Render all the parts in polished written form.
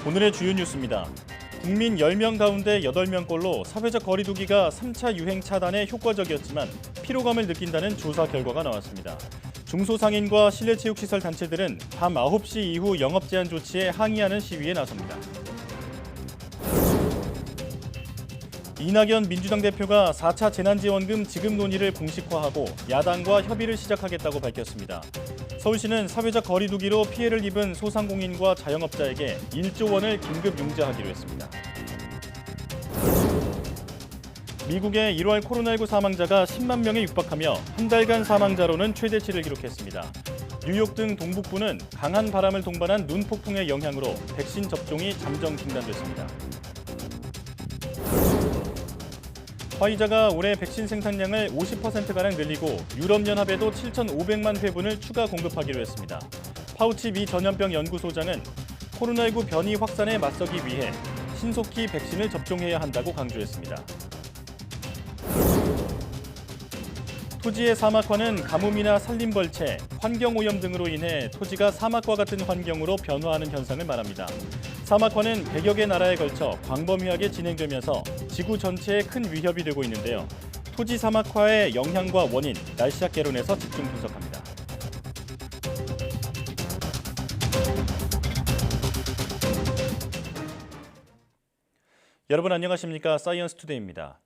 오늘의 주요 뉴스입니다. 국민 10명 가운데 8명꼴로 사회적 거리 두기가 3차 유행 차단에 효과적이었지만 피로감을 느낀다는 조사 결과가 나왔습니다. 중소상인과 실내체육시설 단체들은 밤 9시 이후 영업 제한 조치에 항의하는 시위에 나섭니다. 이낙연 민주당 대표가 4차 재난지원금 지급 논의를 공식화하고 야당과 협의를 시작하겠다고 밝혔습니다. 서울시는 사회적 거리 두기로 피해를 입은 소상공인과 자영업자에게 1조 원을 긴급 융자하기로 했습니다. 미국의 1월 코로나19 사망자가 10만 명에 육박하며 한 달간 사망자로는 최대치를 기록했습니다. 뉴욕 등 동북부는 강한 바람을 동반한 눈폭풍의 영향으로 백신 접종이 잠정 중단됐습니다. 화이자가 올해 백신 생산량을 50%가량 늘리고 유럽연합에도 7,500만 회분을 추가 공급하기로 했습니다. 파우치 미 전염병 연구소장은 코로나19 변이 확산에 맞서기 위해 신속히 백신을 접종해야 한다고 강조했습니다. 토지의 사막화는 가뭄이나 산림벌채, 환경오염 등으로 인해 토지가 사막과 같은 환경으로 변화하는 현상을 말합니다. 사막화는 100여 개 나라에 걸쳐 광범위하게 진행되면서 지구 전체에 큰 위협이 되고 있는데요. 토지 사막화의 영향과 원인, 날씨학 개론에서 집중 분석합니다. 여러분 안녕하십니까? 사이언스 투데이입니다.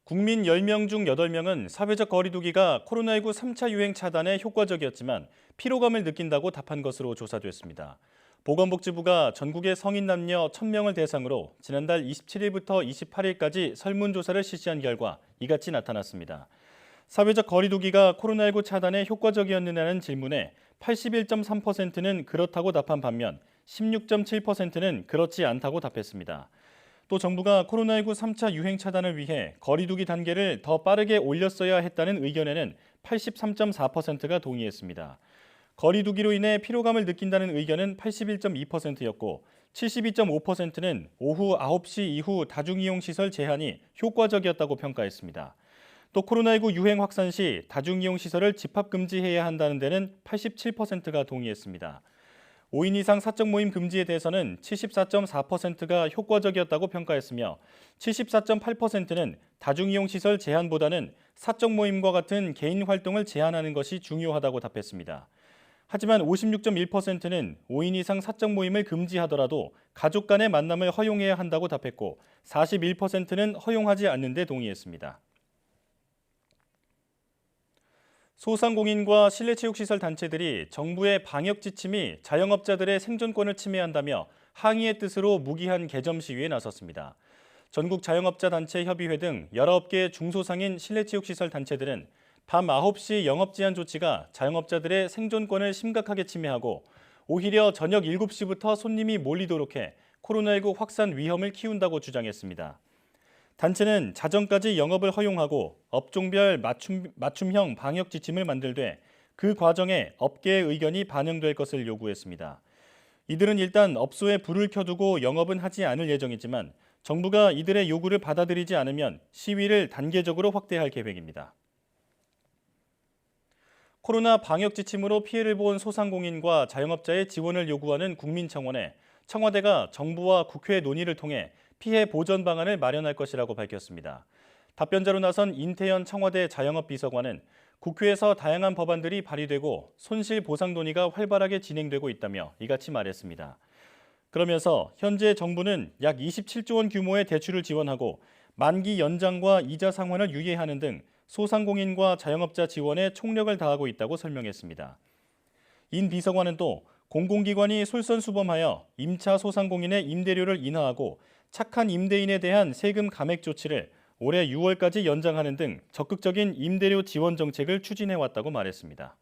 국민 10명 중 8명은 사회적 거리 두기가 코로나19 3차 유행 차단에 효과적이었지만 피로감을 느낀다고 답한 것으로 조사됐습니다. 보건복지부가 전국의 성인 남녀 1,000명을 대상으로 지난달 27일부터 28일까지 설문조사를 실시한 결과 이같이 나타났습니다. 사회적 거리 두기가 코로나19 차단에 효과적이었느냐는 질문에 81.3%는 그렇다고 답한 반면 16.7%는 그렇지 않다고 답했습니다. 또 정부가 코로나19 3차 유행 차단을 위해 거리 두기 단계를 더 빠르게 올렸어야 했다는 의견에는 83.4%가 동의했습니다. 거리 두기로 인해 피로감을 느낀다는 의견은 81.2%였고 72.5%는 오후 9시 이후 다중이용시설 제한이 효과적이었다고 평가했습니다. 또 코로나19 유행 확산 시 다중이용시설을 집합금지해야 한다는 데는 87%가 동의했습니다. 5인 이상 사적 모임 금지에 대해서는 74.4%가 효과적이었다고 평가했으며 74.8%는 다중이용시설 제한보다는 사적 모임과 같은 개인 활동을 제한하는 것이 중요하다고 답했습니다. 하지만 56.1%는 5인 이상 사적 모임을 금지하더라도 가족 간의 만남을 허용해야 한다고 답했고 41%는 허용하지 않는 데 동의했습니다. 소상공인과 실내체육시설 단체들이 정부의 방역 지침이 자영업자들의 생존권을 침해한다며 항의의 뜻으로 무기한 개점 시위에 나섰습니다. 전국 자영업자 단체 협의회 등 19개 중소상인 실내체육시설 단체들은 밤 9시 영업 제한 조치가 자영업자들의 생존권을 심각하게 침해하고 오히려 저녁 7시부터 손님이 몰리도록 해 코로나19 확산 위험을 키운다고 주장했습니다. 단체는 자정까지 영업을 허용하고 업종별 맞춤형 방역 지침을 만들되 그 과정에 업계의 의견이 반영될 것을 요구했습니다. 이들은 일단 업소에 불을 켜두고 영업은 하지 않을 예정이지만 정부가 이들의 요구를 받아들이지 않으면 시위를 단계적으로 확대할 계획입니다. 코로나 방역 지침으로 피해를 본 소상공인과 자영업자의 지원을 요구하는 국민청원에 청와대가 정부와 국회 논의를 통해 피해 보전 방안을 마련할 것이라고 밝혔습니다. 답변자로 나선 인태현 청와대 자영업 비서관은 국회에서 다양한 법안들이 발의되고 손실 보상 논의가 활발하게 진행되고 있다며 이같이 말했습니다. 그러면서 현재 정부는 약 27조 원 규모의 대출을 지원하고 만기 연장과 이자 상환을 유예하는 등 소상공인과 자영업자 지원에 총력을 다하고 있다고 설명했습니다. 인 비서관은 또 공공기관이 솔선수범하여 임차 소상공인의 임대료를 인하하고 착한 임대인에 대한 세금 감액 조치를 올해 6월까지 연장하는 등 적극적인 임대료 지원 정책을 추진해왔다고 말했습니다.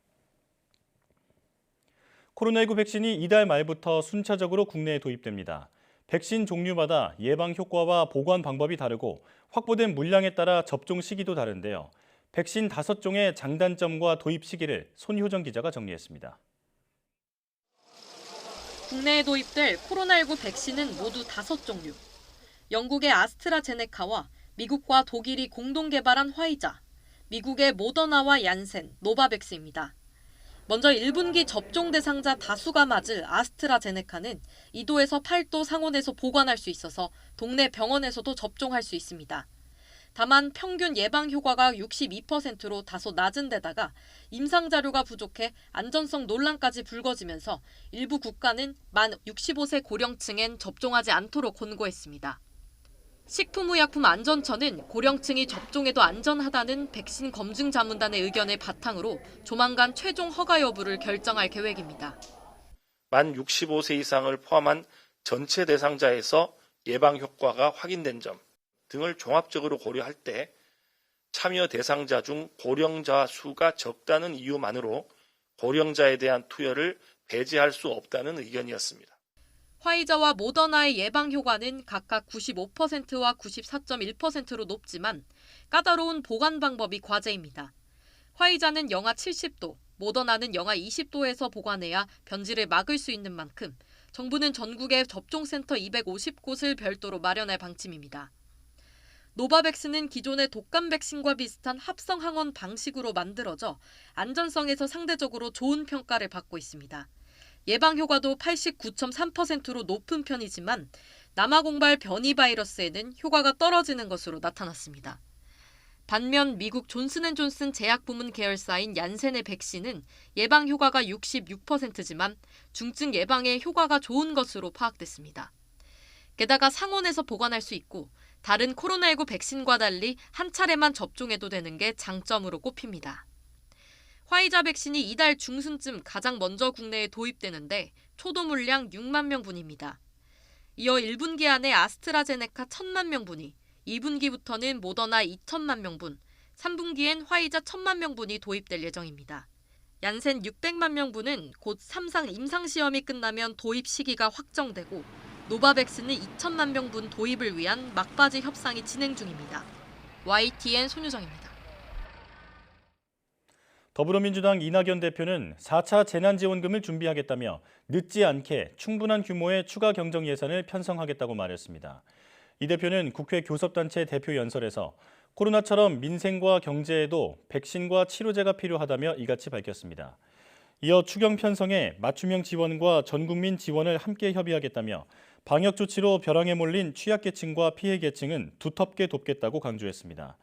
코로나19 백신이 이달 말부터 순차적으로 국내에 도입됩니다. 백신 종류마다 예방 효과와 보관 방법이 다르고 확보된 물량에 따라 접종 시기도 다른데요. 백신 5종의 장단점과 도입 시기를 손효정 기자가 정리했습니다. 국내에 도입될 코로나19 백신은 모두 5종류. 영국의 아스트라제네카와 미국과 독일이 공동 개발한 화이자, 미국의 모더나와 얀센, 노바백스입니다. 먼저 1분기 접종 대상자 다수가 맞을 아스트라제네카는 2도에서 8도 상온에서 보관할 수 있어서 동네 병원에서도 접종할 수 있습니다. 다만 평균 예방 효과가 62%로 다소 낮은 데다가 임상 자료가 부족해 안전성 논란까지 불거지면서 일부 국가는 만 65세 고령층엔 접종하지 않도록 권고했습니다. 식품의약품안전처는 고령층이 접종해도 안전하다는 백신 검증 자문단의 의견을 바탕으로 조만간 최종 허가 여부를 결정할 계획입니다. 만 65세 이상을 포함한 전체 대상자에서 예방 효과가 확인된 점 등을 종합적으로 고려할 때 참여 대상자 중 고령자 수가 적다는 이유만으로 고령자에 대한 투여를 배제할 수 없다는 의견이었습니다. 화이자와 모더나의 예방 효과는 각각 95%와 94.1%로 높지만 까다로운 보관 방법이 과제입니다. 화이자는 영하 70도, 모더나는 영하 20도에서 보관해야 변질을 막을 수 있는 만큼 정부는 전국에 접종센터 250곳을 별도로 마련할 방침입니다. 노바백스는 기존의 독감 백신과 비슷한 합성 항원 방식으로 만들어져 안전성에서 상대적으로 좋은 평가를 받고 있습니다. 예방 효과도 89.3%로 높은 편이지만 남아공발 변이 바이러스에는 효과가 떨어지는 것으로 나타났습니다. 반면 미국 존슨앤존슨 제약부문 계열사인 얀센의 백신은 예방 효과가 66%지만 중증 예방에 효과가 좋은 것으로 파악됐습니다. 게다가 상온에서 보관할 수 있고 다른 코로나19 백신과 달리 한 차례만 접종해도 되는 게 장점으로 꼽힙니다. 화이자 백신이 이달 중순쯤 가장 먼저 국내에 도입되는데 초도 물량 6만 명분입니다. 이어 1분기 안에 아스트라제네카 1,000만 명분이, 2분기부터는 모더나 2천만 명분, 3분기엔 화이자 1,000만 명분이 도입될 예정입니다. 얀센 600만 명분은 곧 3상 임상시험이 끝나면 도입 시기가 확정되고 노바백스는 2천만 명분 도입을 위한 막바지 협상이 진행 중입니다. YTN 손유정입니다. 더불어민주당 이낙연 대표는 4차 재난지원금을 준비하겠다며 늦지 않게 충분한 규모의 추가 경정 예산을 편성하겠다고 말했습니다. 이 대표는 국회 교섭단체 대표 연설에서 코로나처럼 민생과 경제에도 백신과 치료제가 필요하다며 이같이 밝혔습니다. 이어 추경 편성에 맞춤형 지원과 전국민 지원을 함께 협의하겠다며 방역 조치로 벼랑에 몰린 취약계층과 피해계층은 두텁게 돕겠다고 강조했습니다.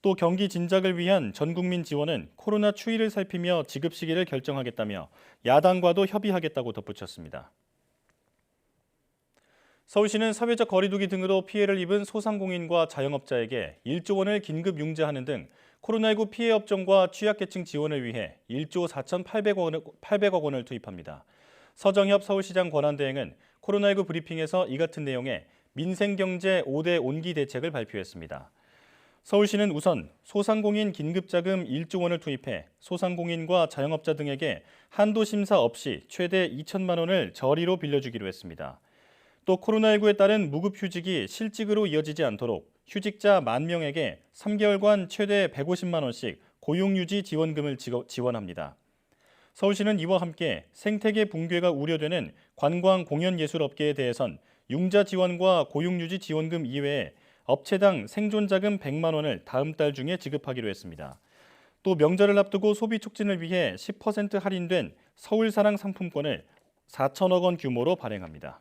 또 경기 진작을 위한 전국민 지원은 코로나 추이를 살피며 지급 시기를 결정하겠다며 야당과도 협의하겠다고 덧붙였습니다. 서울시는 사회적 거리두기 등으로 피해를 입은 소상공인과 자영업자에게 1조 원을 긴급 융자하는 등 코로나19 피해 업종과 취약계층 지원을 위해 1조 4,800억 원을 투입합니다. 서정협 서울시장 권한대행은 코로나19 브리핑에서 이 같은 내용의 민생경제 5대 온기 대책을 발표했습니다. 서울시는 우선 소상공인 긴급자금 1조 원을 투입해 소상공인과 자영업자 등에게 한도 심사 없이 최대 2천만 원을 저리로 빌려주기로 했습니다. 또 코로나19에 따른 무급휴직이 실직으로 이어지지 않도록 휴직자 10,000명에게 3개월간 최대 150만 원씩 고용유지 지원금을 지원합니다. 서울시는 이와 함께 생태계 붕괴가 우려되는 관광 공연예술업계에 대해선 융자 지원과 고용유지 지원금 이외에 업체당 생존자금 100만 원을 다음 달 중에 지급하기로 했습니다. 또 명절을 앞두고 소비 촉진을 위해 10% 할인된 서울사랑 상품권을 4천억 원 규모로 발행합니다.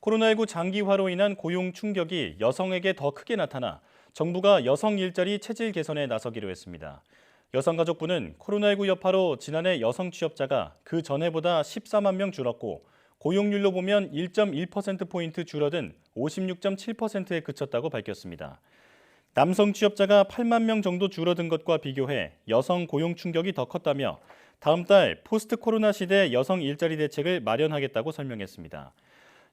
코로나19 장기화로 인한 고용 충격이 여성에게 더 크게 나타나 정부가 여성 일자리 체질 개선에 나서기로 했습니다. 여성가족부는 코로나19 여파로 지난해 여성 취업자가 그 전해보다 14만 명 줄었고 고용률로 보면 1.1%포인트 줄어든 56.7%에 그쳤다고 밝혔습니다. 남성 취업자가 8만 명 정도 줄어든 것과 비교해 여성 고용 충격이 더 컸다며 다음 달 포스트 코로나 시대 여성 일자리 대책을 마련하겠다고 설명했습니다.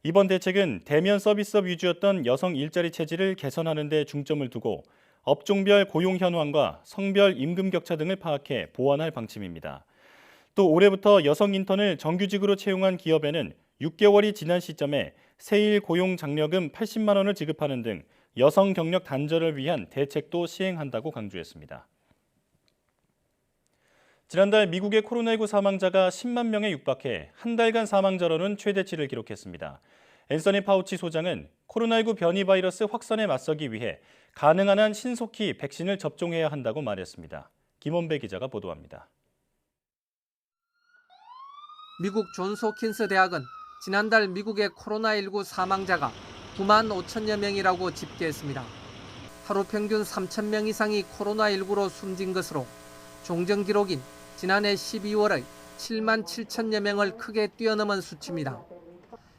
이번 대책은 대면 서비스업 위주였던 여성 일자리 체질을 개선하는 데 중점을 두고 업종별 고용 현황과 성별 임금 격차 등을 파악해 보완할 방침입니다. 또 올해부터 여성 인턴을 정규직으로 채용한 기업에는 6개월이 지난 시점에 세일 고용 장려금 80만 원을 지급하는 등 여성 경력 단절을 위한 대책도 시행한다고 강조했습니다. 지난달 미국의 코로나19 사망자가 10만 명에 육박해 한 달간 사망자로는 최대치를 기록했습니다. 앤서니 파우치 소장은 코로나19 변이 바이러스 확산에 맞서기 위해 가능한 한 신속히 백신을 접종해야 한다고 말했습니다. 김원배 기자가 보도합니다. 미국 존스홉킨스 대학은 지난달 미국의 코로나19 사망자가 9만 5천여 명이라고 집계했습니다. 하루 평균 3천 명 이상이 코로나19로 숨진 것으로 종전 기록인 지난해 12월의 7만 7천여 명을 크게 뛰어넘은 수치입니다.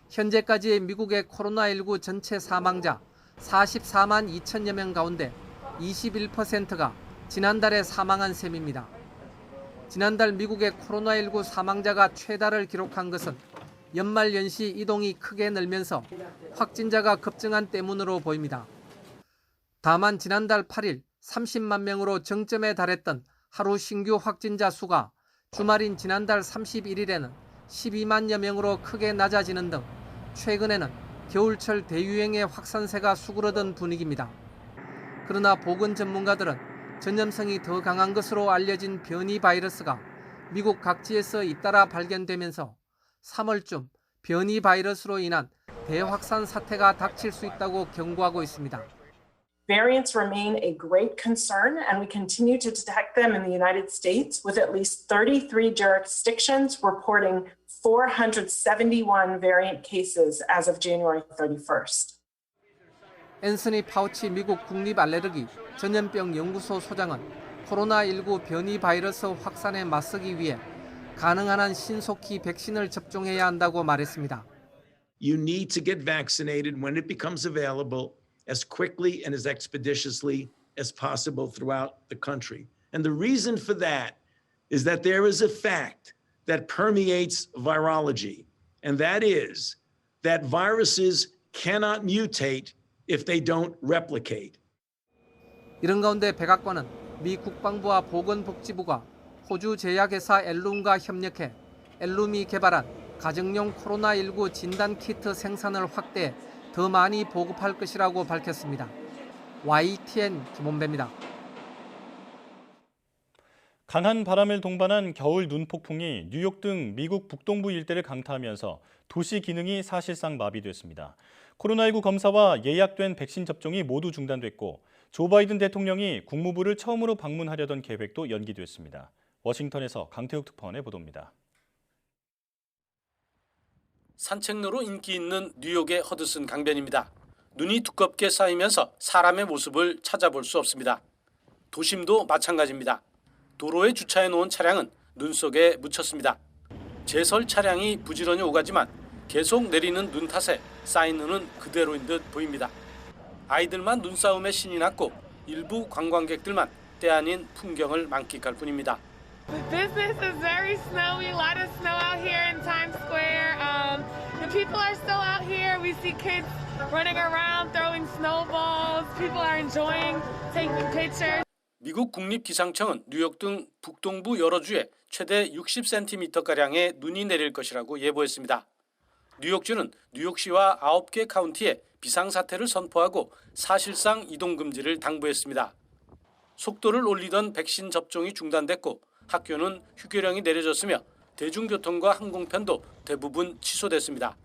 현재까지의 미국의 코로나19 전체 사망자 44만 2천여 명 가운데 21%가 지난달에 사망한 셈입니다. 지난달 미국의 코로나19 사망자가 최다를 기록한 것은 연말 연시 이동이 크게 늘면서 확진자가 급증한 때문으로 보입니다. 다만 지난달 8일 30만 명으로 정점에 달했던 하루 신규 확진자 수가 주말인 지난달 31일에는 12만여 명으로 크게 낮아지는 등 최근에는 겨울철 대유행의 확산세가 수그러든 분위기입니다. 그러나 보건 전문가들은 전염성이 더 강한 것으로 알려진 변이 바이러스가 미국 각지에서 잇따라 발견되면서 3월쯤 변이 바이러스로 인한 대확산 사태가 닥칠 수 있다고 경고하고 있습니다. Variants remain a great concern, and we continue to detect them in the United States, with at least 33 jurisdictions reporting 471 variant cases as of January 31st. 앤서니 파우치 미국 국립알레르기 전염병 연구소 소장은 코로나19 변이 바이러스 확산에 맞서기 위해 가능한 한 신속히 백신을 접종해야 한다고 말했습니다. You need to get vaccinated when it becomes available as quickly and as expeditiously as possible throughout the country. And the reason for that is that there is a fact that permeates virology, and that is that viruses cannot mutate if they don't replicate. 이런 가운데 백악관은 미 국방부와 보건복지부가 호주 제약회사 엘룸과 협력해 엘룸이 개발한 가정용 코로나19 진단 키트 생산을 확대해 더 많이 보급할 것이라고 밝혔습니다. YTN 김원배입니다. 강한 바람을 동반한 겨울 눈폭풍이 뉴욕 등 미국 북동부 일대를 강타하면서 도시 기능이 사실상 마비됐습니다. 코로나19 검사와 예약된 백신 접종이 모두 중단됐고 조 바이든 대통령이 국무부를 처음으로 방문하려던 계획도 연기됐습니다. 워싱턴에서 강태욱 특파원의 보도입니다. 산책로로 인기 있는 뉴욕의 허드슨 강변입니다. 눈이 두껍게 쌓이면서 사람의 모습을 찾아볼 수 없습니다. 도심도 마찬가지입니다. 도로에 주차해 놓은 차량은 눈 속에 묻혔습니다. 제설 차량이 부지런히 오가지만 계속 내리는 눈 탓에 쌓인 눈은 그대로인 듯 보입니다. 아이들만 눈싸움에 신이 났고 일부 관광객들만 때 아닌 풍경을 만끽할 뿐입니다. The business is very snowy, a lot of snow out here in Times Square. The people are still out here. We see kids running around, throwing snowballs. People are enjoying taking pictures. 미국 국립기상청은 뉴욕 등 북동부 여러 주에 최대 60cm가량의 눈이 내릴 것이라고 예보했습니다. 뉴욕주는 뉴욕시와 9개 카운티에 비상사태를 선포하고 사실상 이동금지를 당부했습니다. 속도를 올리던 백신 접종이 중단됐고 학교는 휴교령이 내려졌으며 대중교통과 항공편도 대부분 취소됐습니다.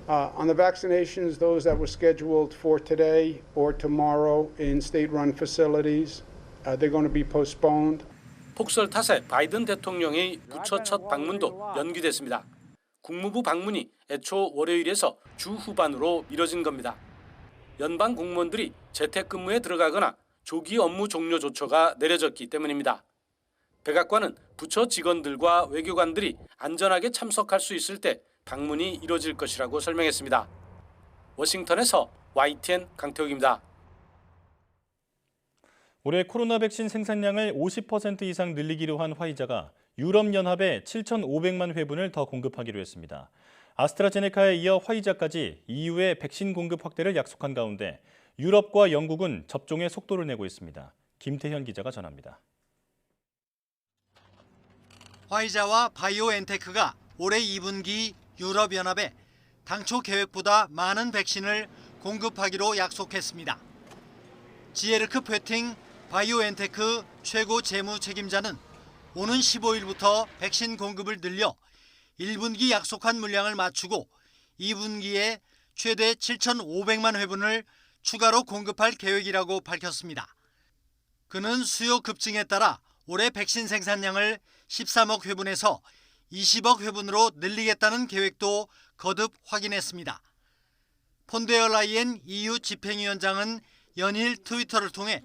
On the vaccinations, those that were scheduled for today or tomorrow in state-run facilities, they're going to be postponed. 폭설 탓에 바이든 대통령의 부처 첫 방문도 연기됐습니다. 국무부 방문이 애초 월요일에서 주 후반으로 미뤄진 겁니다. 연방 공무원들이 재택근무에 들어가거나 조기 업무 종료 조처가 내려졌기 때문입니다. 백악관은 부처 직원들과 외교관들이 안전하게 참석할 수 있을 때 방문이 이뤄질 것이라고 설명했습니다. 워싱턴에서 YTN 강태욱입니다. 올해 코로나 백신 생산량을 50% 이상 늘리기로 한 화이자가 유럽연합에 7,500만 회분을 더 공급하기로 했습니다. 아스트라제네카에 이어 화이자까지 EU의 백신 공급 확대를 약속한 가운데 유럽과 영국은 접종의 속도를 내고 있습니다. 김태현 기자가 전합니다. 화이자와 바이오엔테크가 올해 2분기 유럽연합에 당초 계획보다 많은 백신을 공급하기로 약속했습니다. 지에르크 페팅 바이오엔테크 최고 재무 책임자는 오는 15일부터 백신 공급을 늘려 1분기 약속한 물량을 맞추고 2분기에 최대 7,500만 회분을 추가로 공급할 계획이라고 밝혔습니다. 그는 수요 급증에 따라 올해 백신 생산량을 13억 회분에서 20억 회분으로 늘리겠다는 계획도 거듭 확인했습니다. 폰데어 라이엔 EU 집행위원장은 연일 트위터를 통해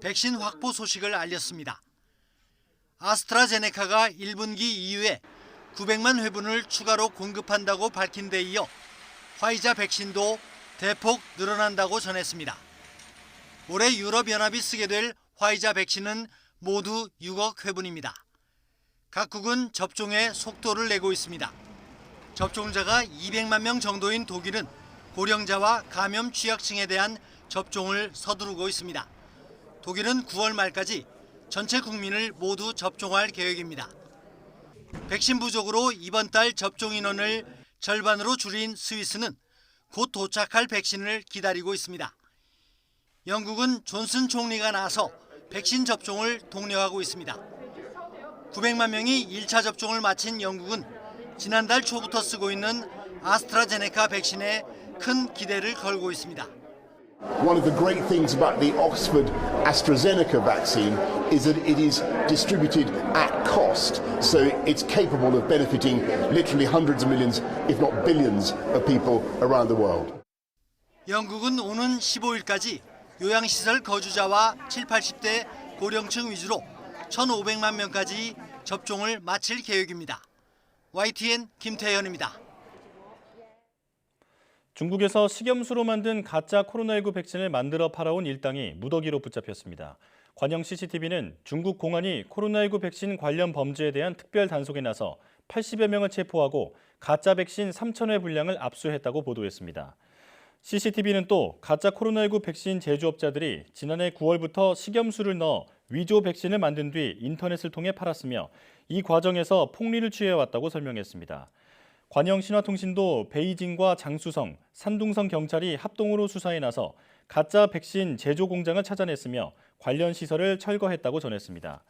백신 확보 소식을 알렸습니다. 아스트라제네카가 1분기 이후에 900만 회분을 추가로 공급한다고 밝힌 데 이어 화이자 백신도 대폭 늘어난다고 전했습니다. 올해 유럽연합이 쓰게 될 화이자 백신은 모두 6억 회분입니다. 각국은 접종에 속도를 내고 있습니다. 접종자가 200만 명 정도인 독일은 고령자와 감염 취약층에 대한 접종을 서두르고 있습니다. 독일은 9월 말까지 전체 국민을 모두 접종할 계획입니다. 백신 부족으로 이번 달 접종 인원을 절반으로 줄인 스위스는 곧 도착할 백신을 기다리고 있습니다. 영국은 존슨 총리가 나서 백신 접종을 독려하고 있습니다. 900만 명이 1차 접종을 마친 영국은 지난달 초부터 쓰고 있는 아스트라제네카 백신에 큰 기대를 걸고 있습니다. One of the great things about the Oxford AstraZeneca vaccine is that it is distributed at cost, so it's capable of benefiting literally hundreds of millions, if not billions, of people around the world. 영국은 오는 15일까지 요양시설 거주자와 7, 80대 고령층 위주로 1,500만 명까지 접종을 마칠 계획입니다. YTN 김태현입니다. 중국에서 식염수로 만든 가짜 코로나19 백신을 만들어 팔아온 일당이 무더기로 붙잡혔습니다. 관영 CCTV는 중국 공안이 코로나19 백신 관련 범죄에 대한 특별 단속에 나서 80여 명을 체포하고 가짜 백신 3,000회 분량을 압수했다고 보도했습니다. CCTV는 또 가짜 코로나19 백신 제조업자들이 지난해 9월부터 식염수를 넣어 위조 백신을 만든 뒤 인터넷을 통해 팔았으며 이 과정에서 폭리를 취해왔다고 설명했습니다. 관영신화통신도 베이징과 장쑤성, 산둥성 경찰이 합동으로 수사에 나서 가짜 백신 제조 공장을 찾아냈으며 관련 시설을 철거했다고 전했습니다.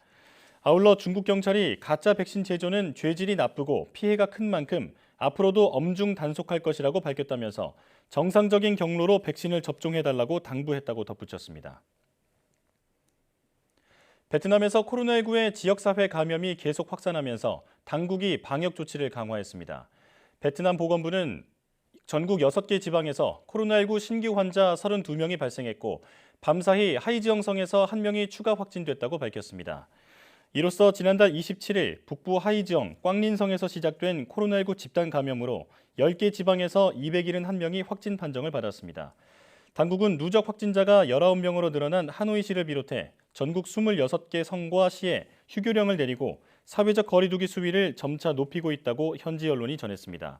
아울러 중국 경찰이 가짜 백신 제조는 죄질이 나쁘고 피해가 큰 만큼 앞으로도 엄중 단속할 것이라고 밝혔다면서 정상적인 경로로 백신을 접종해달라고 당부했다고 덧붙였습니다. 베트남에서 코로나19의 지역사회 감염이 계속 확산하면서 당국이 방역 조치를 강화했습니다. 베트남 보건부는 전국 6개 지방에서 코로나19 신규 환자 32명이 발생했고 밤사이 하이지엉성에서 1명이 추가 확진됐다고 밝혔습니다. 이로써 지난달 27일 북부 하이지엉 꽝린성에서 시작된 코로나19 집단 감염으로 10개 지방에서 271명이 확진 판정을 받았습니다. 당국은 누적 확진자가 19명으로 늘어난 하노이시를 비롯해 전국 26개 성과 시에 휴교령을 내리고 사회적 거리 두기 수위를 점차 높이고 있다고 현지 언론이 전했습니다.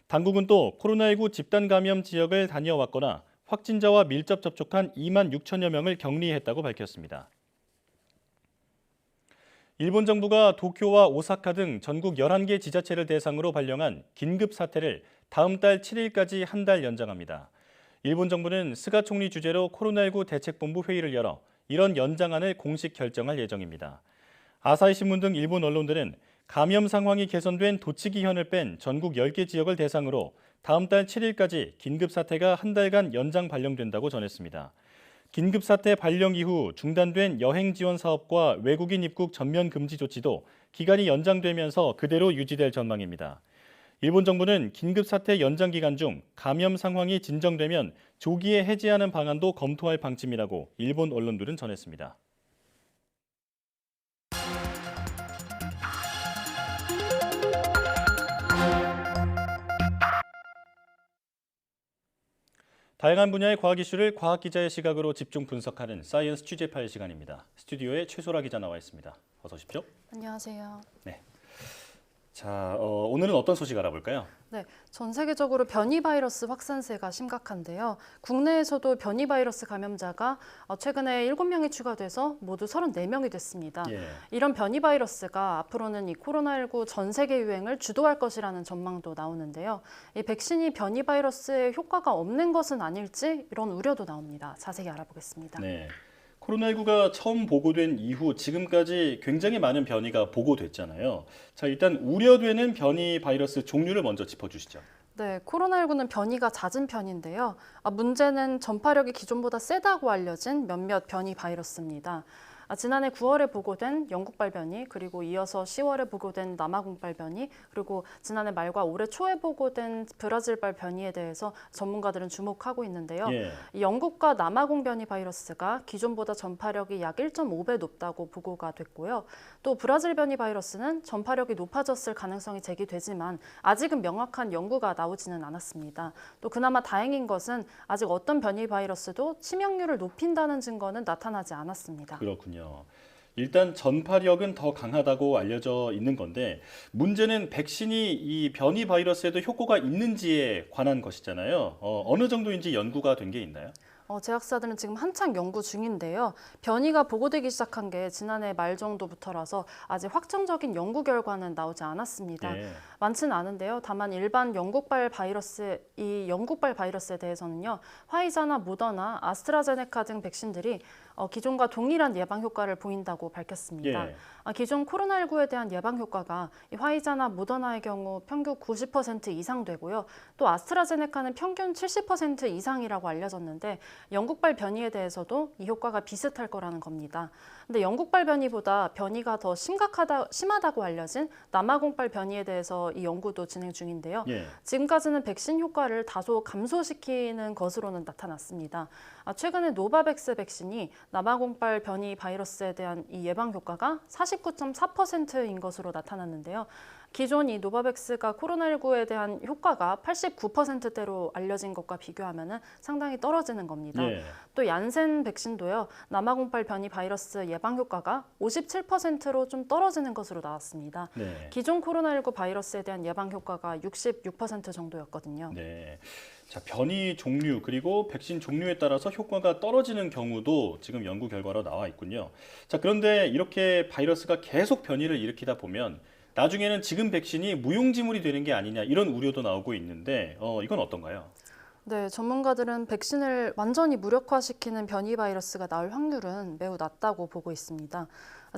당국은 또 코로나19 집단 감염 지역을 다녀왔거나 확진자와 밀접 접촉한 2만 6천여 명을 격리했다고 밝혔습니다. 일본 정부가 도쿄와 오사카 등 전국 11개 지자체를 대상으로 발령한 긴급 사태를 다음 달 7일까지 한 달 연장합니다. 일본 정부는 스가 총리 주재로 코로나19 대책본부 회의를 열어 이런 연장안을 공식 결정할 예정입니다. 아사히 신문 등 일본 언론들은 감염 상황이 개선된 도치기현을 뺀 전국 10개 지역을 대상으로 다음 달 7일까지 긴급사태가 한 달간 연장 발령된다고 전했습니다. 긴급사태 발령 이후 중단된 여행 지원 사업과 외국인 입국 전면 금지 조치도 기간이 연장되면서 그대로 유지될 전망입니다. 일본 정부는 긴급사태 연장 기간 중 감염 상황이 진정되면 조기에 해제하는 방안도 검토할 방침이라고 일본 언론들은 전했습니다. 다양한 분야의 과학 이슈를 과학 기자의 시각으로 집중 분석하는 사이언스 취재 파일 시간입니다. 스튜디오에 최소라 기자 나와 있습니다. 어서 오십시오. 안녕하세요. 네. 자, 오늘은 어떤 소식 알아볼까요? 네, 전 세계적으로 변이 바이러스 확산세가 심각한데요. 국내에서도 변이 바이러스 감염자가 최근에 7명이 추가돼서 모두 34명이 됐습니다. 예. 이런 변이 바이러스가 앞으로는 이 코로나19 전 세계 유행을 주도할 것이라는 전망도 나오는데요. 이 백신이 변이 바이러스에 효과가 없는 것은 아닐지 이런 우려도 나옵니다. 자세히 알아보겠습니다. 네. 코로나19가 처음 보고된 이후 지금까지 굉장히 많은 변이가 보고됐잖아요. 자, 일단 우려되는 변이 바이러스 종류를 먼저 짚어주시죠. 네, 코로나19는 변이가 잦은 편인데요. 문제는 전파력이 기존보다 세다고 알려진 몇몇 변이 바이러스입니다. 지난해 9월에 보고된 영국발 변이, 그리고 이어서 10월에 보고된 남아공발 변이, 그리고 지난해 말과 올해 초에 보고된 브라질발 변이에 대해서 전문가들은 주목하고 있는데요. 이 영국과 남아공 변이 바이러스가 기존보다 전파력이 약 1.5배 높다고 보고가 됐고요. 또 브라질 변이 바이러스는 전파력이 높아졌을 가능성이 제기되지만 아직은 명확한 연구가 나오지는 않았습니다. 또 그나마 다행인 것은 아직 어떤 변이 바이러스도 치명률을 높인다는 증거는 나타나지 않았습니다. 그렇군요. 일단 전파력은 더 강하다고 알려져 있는 건데 문제는 백신이 이 변이 바이러스에도 효과가 있는지에 관한 것이잖아요. 어느 정도인지 연구가 된 게 있나요? 제약사들은 지금 한창 연구 중인데요. 변이가 보고되기 시작한 게 지난해 말 정도부터라서 아직 확정적인 연구 결과는 나오지 않았습니다. 많지는 않은데요. 다만 일반 영국발 바이러스에 대해서는요. 화이자나 모더나, 아스트라제네카 등 백신들이 기존과 동일한 예방 효과를 보인다고 밝혔습니다. 기존 코로나19에 대한 예방 효과가 화이자나 모더나의 경우 평균 90% 이상 되고요. 또 아스트라제네카는 평균 70% 이상이라고 알려졌는데 영국발 변이에 대해서도 이 효과가 비슷할 거라는 겁니다. 근데 영국발 변이보다 변이가 더 심하다고 알려진 남아공발 변이에 대해서 이 연구도 진행 중인데요. 지금까지는 백신 효과를 다소 감소시키는 것으로는 나타났습니다. 최근에 노바백스 백신이 남아공발 변이 바이러스에 대한 이 예방 효과가 49.4%인 것으로 나타났는데요. 기존 이 노바백스가 코로나19에 대한 효과가 89%대로 알려진 것과 비교하면 상당히 떨어지는 겁니다. 또 얀센 백신도요. 남아공발 변이 바이러스 예방 효과가 57%로 좀 떨어지는 것으로 나왔습니다. 기존 코로나19 바이러스에 대한 예방 효과가 66% 정도였거든요. 자, 변이 종류 그리고 백신 종류에 따라서 효과가 떨어지는 경우도 지금 연구 결과로 나와 있군요. 자, 그런데 이렇게 바이러스가 계속 변이를 일으키다 보면 나중에는 지금 백신이 무용지물이 되는 게 아니냐 이런 우려도 나오고 있는데 이건 어떤가요? 네, 전문가들은 백신을 완전히 무력화시키는 변이 바이러스가 나올 확률은 매우 낮다고 보고 있습니다.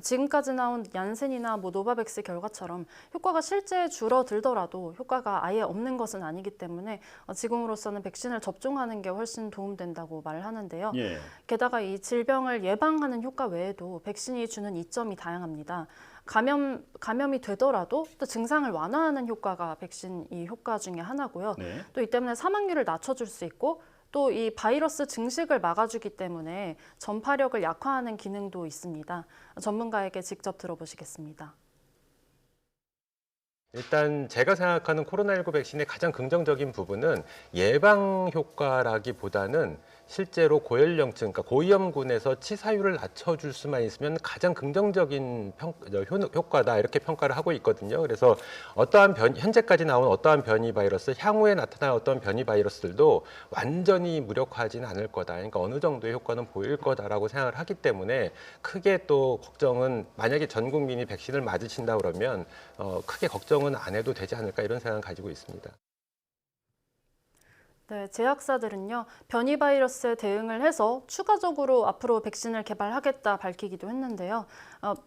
지금까지 나온 얀센이나 노바백스 결과처럼 효과가 실제 줄어들더라도 효과가 아예 없는 것은 아니기 때문에 지금으로서는 백신을 접종하는 게 훨씬 도움된다고 말을 하는데요. 게다가 이 질병을 예방하는 효과 외에도 백신이 주는 이점이 다양합니다. 감염이 되더라도 또 증상을 완화하는 효과가 백신 이 효과 중에 하나고요. 또 이 때문에 사망률을 낮춰줄 수 있고 또 이 바이러스 증식을 막아주기 때문에 전파력을 약화하는 기능도 있습니다. 전문가에게 직접 들어보시겠습니다. 일단 제가 생각하는 코로나19 백신의 가장 긍정적인 부분은 예방 효과라기보다는 실제로 고연령층, 그러니까 고위험군에서 치사율을 낮춰줄 수만 있으면 가장 긍정적인 효과다 이렇게 평가를 하고 있거든요. 그래서 현재까지 나온 어떠한 변이 바이러스, 향후에 나타날 어떤 변이 바이러스들도 완전히 무력화하지는 않을 거다. 그러니까 어느 정도의 효과는 보일 거다라고 생각을 하기 때문에 크게 또 걱정은 만약에 전 국민이 백신을 맞으신다 그러면 크게 걱정은 안 해도 되지 않을까 이런 생각을 가지고 있습니다. 네, 제약사들은요, 변이 바이러스에 대응을 해서 추가적으로 앞으로 백신을 개발하겠다 밝히기도 했는데요.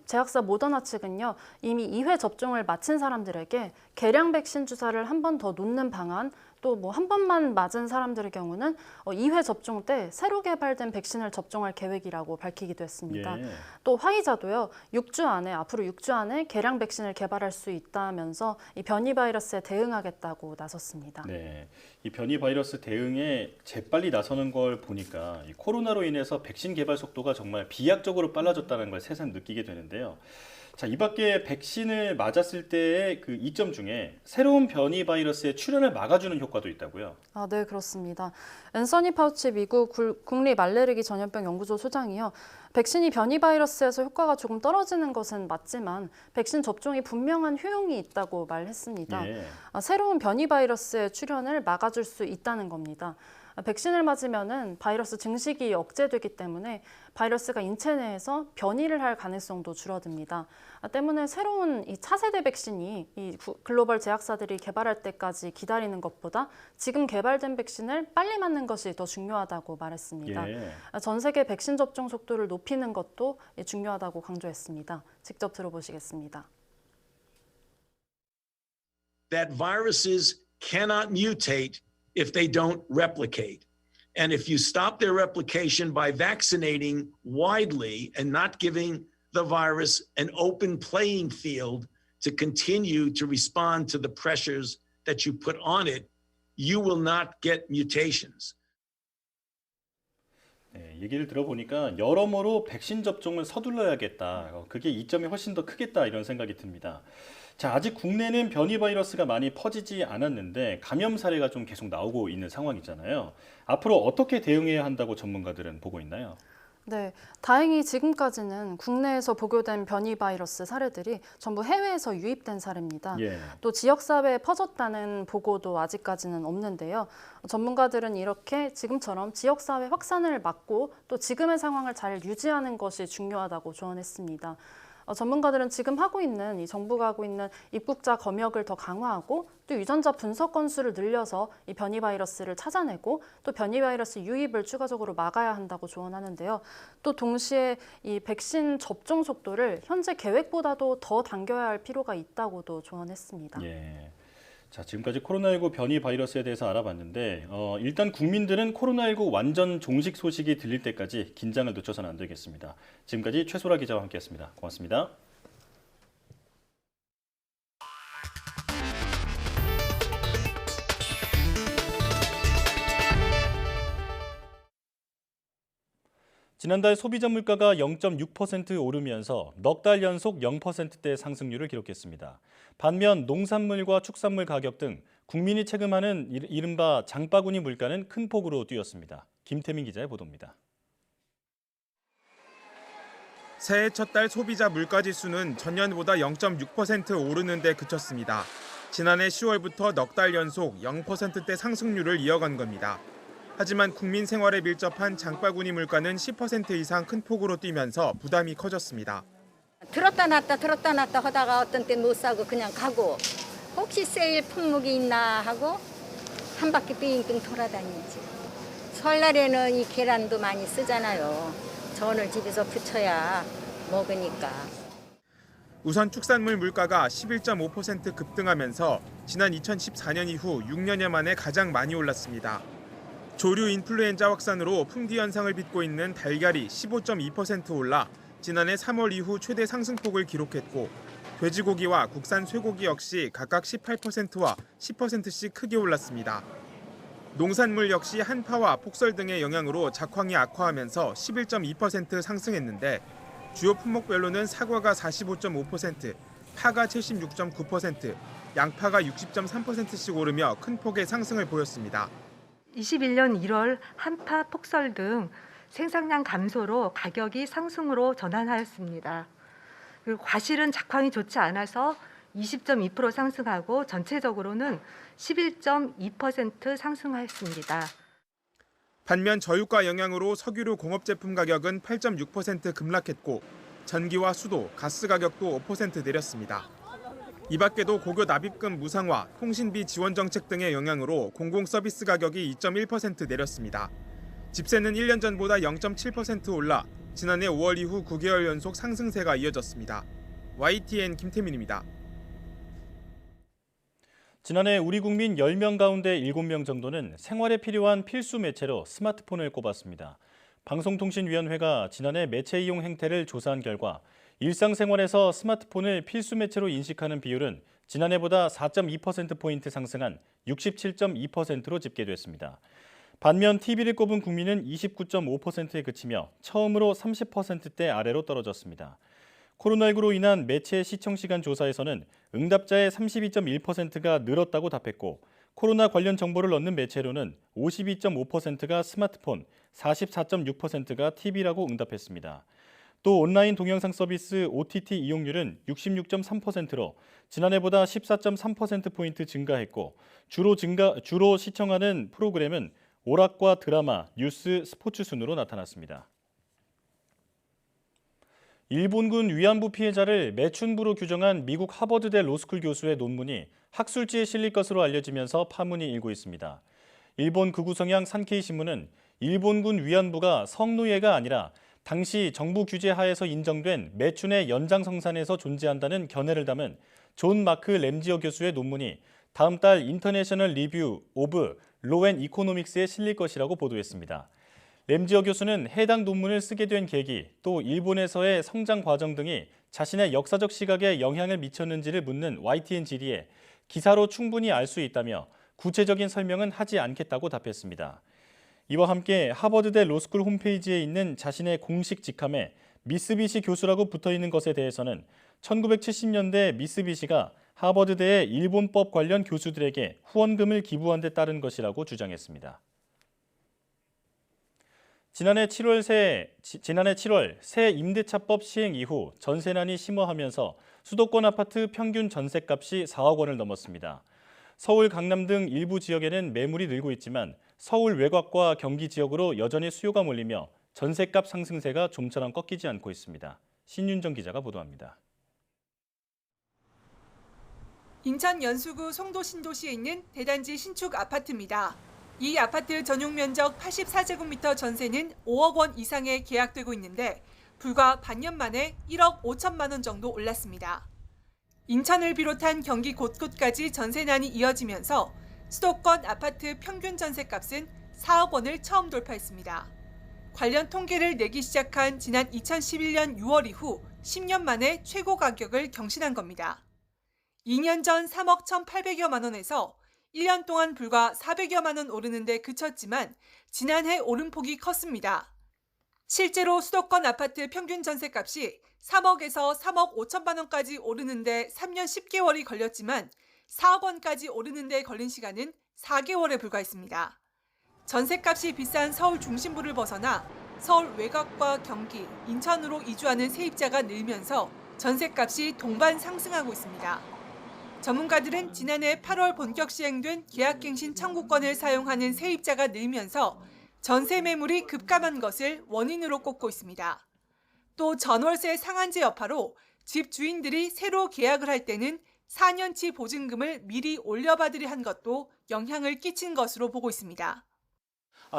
제약사 모더나 측은요, 이미 2회 접종을 마친 사람들에게 개량 백신 주사를 한 번 더 놓는 방안, 또 뭐 한 번만 맞은 사람들의 경우는 2회 접종 때 새로 개발된 백신을 접종할 계획이라고 밝히기도 했습니다. 또 화이자도요, 앞으로 6주 안에 개량 백신을 개발할 수 있다면서 이 변이 바이러스에 대응하겠다고 나섰습니다. 이 변이 바이러스 대응에 재빨리 나서는 걸 보니까 이 코로나로 인해서 백신 개발 속도가 정말 비약적으로 빨라졌다는 걸 새삼 느끼게 되는데요. 자, 이 밖에 백신을 맞았을 때의 그 이점 중에 새로운 변이 바이러스의 출현을 막아주는 효과도 있다고요? 네, 그렇습니다. 앤서니 파우치 미국 국립 알레르기 전염병 연구소 소장이요. 백신이 변이 바이러스에서 효과가 조금 떨어지는 것은 맞지만 백신 접종이 분명한 효용이 있다고 말했습니다. 새로운 변이 바이러스의 출현을 막아줄 수 있다는 겁니다. 백신을 맞으면은 바이러스 증식이 억제되기 때문에 바이러스가 인체 내에서 변이를 할 가능성도 줄어듭니다. 때문에 새로운 이 차세대 백신이 이 글로벌 제약사들이 개발할 때까지 기다리는 것보다 지금 개발된 백신을 빨리 맞는 것이 더 중요하다고 말했습니다. 전 세계 백신 접종 속도를 높이는 것도 중요하다고 강조했습니다. 직접 들어보시겠습니다. That viruses cannot mutate if they don't replicate. And if you stop their replication by vaccinating widely and not giving the virus an open playing field to continue to respond to the pressures that you put on it, you will not get mutations. 네, 얘기를 들어보니까 여러모로 백신 접종을 서둘러야겠다. 그게 이점이 훨씬 더 크겠다 이런 생각이 듭니다. 자, 아직 국내는 변이 바이러스가 많이 퍼지지 않았는데 감염 사례가 좀 계속 나오고 있는 상황이잖아요. 앞으로 어떻게 대응해야 한다고 전문가들은 보고 있나요? 네, 다행히 지금까지는 국내에서 보고된 변이 바이러스 사례들이 전부 해외에서 유입된 사례입니다. 예. 또 지역사회에 퍼졌다는 보고도 아직까지는 없는데요. 전문가들은 이렇게 지금처럼 지역사회 확산을 막고 또 지금의 상황을 잘 유지하는 것이 중요하다고 조언했습니다. 전문가들은 지금 하고 있는 정부가 하고 있는 입국자 검역을 더 강화하고 또 유전자 분석 건수를 늘려서 이 변이 바이러스를 찾아내고 또 변이 바이러스 유입을 추가적으로 막아야 한다고 조언하는데요. 또 동시에 이 백신 접종 속도를 현재 계획보다도 더 당겨야 할 필요가 있다고도 조언했습니다. 예. 자, 지금까지 코로나19 변이 바이러스에 대해서 알아봤는데 일단 국민들은 코로나19 완전 종식 소식이 들릴 때까지 긴장을 늦춰서는 안 되겠습니다. 지금까지 최소라 기자와 함께했습니다. 고맙습니다. 지난달 소비자 물가가 0.6% 오르면서 넉 달 연속 0%대 상승률을 기록했습니다. 반면 농산물과 축산물 가격 등 국민이 체감하는 이른바 장바구니 물가는 큰 폭으로 뛰었습니다. 김태민 기자의 보도입니다. 새해 첫 달 소비자 물가지수는 전년보다 0.6% 오르는 데 그쳤습니다. 지난해 10월부터 넉 달 연속 0%대 상승률을 이어간 겁니다. 하지만 국민 생활에 밀접한 장바구니 물가는 10% 이상 큰 폭으로 뛰면서 부담이 커졌습니다. 들었다 놨다 하다가 어떤 때 못 사고 그냥 가고 혹시 세일 품목이 있나 하고 한 바퀴 빙빙 돌아다니지. 설날에는 이 계란도 많이 쓰잖아요. 전을 집에서 부쳐야 먹으니까. 우선 축산물 물가가 11.5% 급등하면서 지난 2014년 이후 6년여 만에 가장 많이 올랐습니다. 조류 인플루엔자 확산으로 품귀 현상을 빚고 있는 달걀이 15.2% 올라 지난해 3월 이후 최대 상승폭을 기록했고 돼지고기와 국산 쇠고기 역시 각각 18%와 10%씩 크게 올랐습니다. 농산물 역시 한파와 폭설 등의 영향으로 작황이 악화하면서 11.2% 상승했는데 주요 품목별로는 사과가 45.5%, 파가 76.9%, 양파가 60.3%씩 오르며 큰 폭의 상승을 보였습니다. 21년 1월 한파, 폭설 등 생산량 감소로 가격이 상승으로 전환하였습니다. 그리고 과실은 작황이 좋지 않아서 20.2% 상승하고 전체적으로는 11.2% 상승하였습니다. 반면 저유가 영향으로 석유류 공업제품 가격은 8.6% 급락했고 전기와 수도, 가스 가격도 5% 내렸습니다. 이 밖에도 고교 납입금 무상화, 통신비 지원 정책 등의 영향으로 공공서비스 가격이 2.1% 내렸습니다. 집세는 1년 전보다 0.7% 올라 지난해 5월 이후 9개월 연속 상승세가 이어졌습니다. YTN 김태민입니다. 지난해 우리 국민 10명 가운데 7명 정도는 생활에 필요한 필수 매체로 스마트폰을 꼽았습니다. 방송통신위원회가 지난해 매체 이용 행태를 조사한 결과 일상생활에서 스마트폰을 필수 매체로 인식하는 비율은 지난해보다 4.2%포인트 상승한 67.2%로 집계됐습니다. 반면 TV를 꼽은 국민은 29.5%에 그치며 처음으로 30%대 아래로 떨어졌습니다. 코로나19로 인한 매체 시청시간 조사에서는 응답자의 32.1%가 늘었다고 답했고 코로나 관련 정보를 넣는 매체로는 52.5%가 스마트폰, 44.6%가 TV라고 응답했습니다. 또 온라인 동영상 서비스 OTT 이용률은 66.3%로 지난해보다 14.3%포인트 증가했고 주로 시청하는 프로그램은 오락과 드라마, 뉴스, 스포츠 순으로 나타났습니다. 일본군 위안부 피해자를 매춘부로 규정한 미국 하버드대 로스쿨 교수의 논문이 학술지에 실릴 것으로 알려지면서 파문이 일고 있습니다. 일본 극우 성향 산케이 신문은 일본군 위안부가 성노예가 아니라 당시 정부 규제 하에서 인정된 매춘의 연장성산에서 존재한다는 견해를 담은 존 마크 램지어 교수의 논문이 다음 달 인터내셔널 리뷰 오브 로 앤 이코노믹스에 실릴 것이라고 보도했습니다. 램지어 교수는 해당 논문을 쓰게 된 계기, 또 일본에서의 성장 과정 등이 자신의 역사적 시각에 영향을 미쳤는지를 묻는 YTN 질의에 기사로 충분히 알 수 있다며 구체적인 설명은 하지 않겠다고 답했습니다. 이와 함께 하버드대 로스쿨 홈페이지에 있는 자신의 공식 직함에 미쓰비시 교수라고 붙어있는 것에 대해서는 1970년대 미쓰비시가 하버드대의 일본법 관련 교수들에게 후원금을 기부한 데 따른 것이라고 주장했습니다. 지난해 7월 새 임대차법 시행 이후 전세난이 심화하면서 수도권 아파트 평균 전셋값이 4억 원을 넘었습니다. 서울, 강남 등 일부 지역에는 매물이 늘고 있지만 서울 외곽과 경기 지역으로 여전히 수요가 몰리며 전셋값 상승세가 좀처럼 꺾이지 않고 있습니다. 신윤정 기자가 보도합니다. 인천 연수구 송도 신도시에 있는 대단지 신축 아파트입니다. 이 아파트 전용 면적 84제곱미터 전세는 5억 원 이상에 계약되고 있는데 불과 반년 만에 1억 5천만 원 정도 올랐습니다. 인천을 비롯한 경기 곳곳까지 전세난이 이어지면서 수도권 아파트 평균 전셋값은 4억 원을 처음 돌파했습니다. 관련 통계를 내기 시작한 지난 2011년 6월 이후 10년 만에 최고 가격을 경신한 겁니다. 2년 전 3억 1,800여만 원에서 1년 동안 불과 400여만 원 오르는 데 그쳤지만 지난해 오름폭이 컸습니다. 실제로 수도권 아파트 평균 전셋값이 3억에서 3억 5천만 원까지 오르는 데 3년 10개월이 걸렸지만 4억 원까지 오르는 데 걸린 시간은 4개월에 불과했습니다. 전셋값이 비싼 서울 중심부를 벗어나 서울 외곽과 경기, 인천으로 이주하는 세입자가 늘면서 전셋값이 동반 상승하고 있습니다. 전문가들은 지난해 8월 본격 시행된 계약갱신 청구권을 사용하는 세입자가 늘면서 전세 매물이 급감한 것을 원인으로 꼽고 있습니다. 또 전월세 상한제 여파로 집 주인들이 새로 계약을 할 때는 4년치 보증금을 미리 올려받으려 한 것도 영향을 끼친 것으로 보고 있습니다.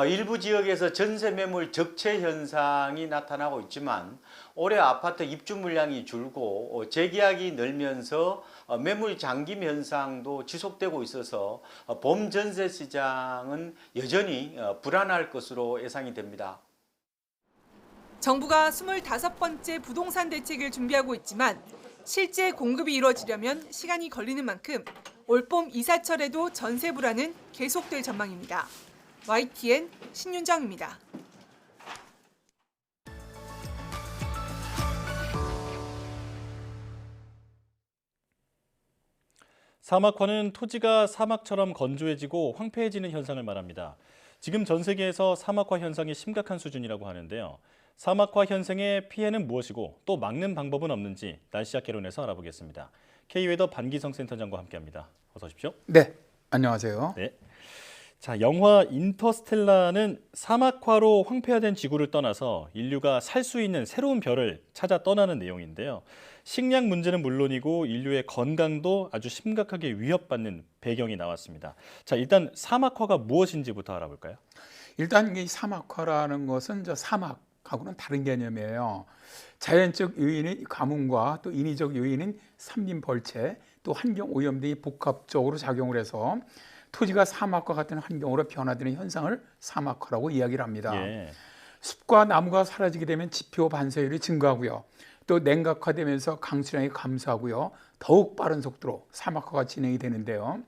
일부 지역에서 전세 매물 적체 현상이 나타나고 있지만 올해 아파트 입주 물량이 줄고 재계약이 늘면서 매물 잠김 현상도 지속되고 있어서 봄 전세 시장은 여전히 불안할 것으로 예상이 됩니다. 정부가 25번째 부동산 대책을 준비하고 있지만 실제 공급이 이루어지려면 시간이 걸리는 만큼 올봄 이사철에도 전세 불안은 계속될 전망입니다. YTN 신윤정입니다. 사막화는 토지가 사막처럼 건조해지고 황폐해지는 현상을 말합니다. 지금 전 세계에서 사막화 현상이 심각한 수준이라고 하는데요. 사막화 현상의 피해는 무엇이고 또 막는 방법은 없는지 날씨학 개론에서 알아보겠습니다. K웨더 반기성 센터장과 함께합니다. 어서 오십시오. 네, 안녕하세요. 네. 자, 영화 인터스텔라는 사막화로 황폐화된 지구를 떠나서 인류가 살 수 있는 새로운 별을 찾아 떠나는 내용인데요. 식량 문제는 물론이고 인류의 건강도 아주 심각하게 위협받는 배경이 나왔습니다. 자, 일단 사막화가 무엇인지부터 알아볼까요? 일단 이 사막화라는 것은 저 사막하고는 다른 개념이에요. 자연적 요인인 가뭄과 또 인위적 요인인 산림 벌채, 또 환경 오염 등이 복합적으로 작용을 해서 토지가 사막과 같은 환경으로 변화되는 현상을 사막화라고 이야기를 합니다. 예. 숲과 나무가 사라지게 되면 지표 반사율이 증가하고요. 또 냉각화되면서 강수량이 감소하고요. 더욱 빠른 속도로 사막화가 진행이 되는데요.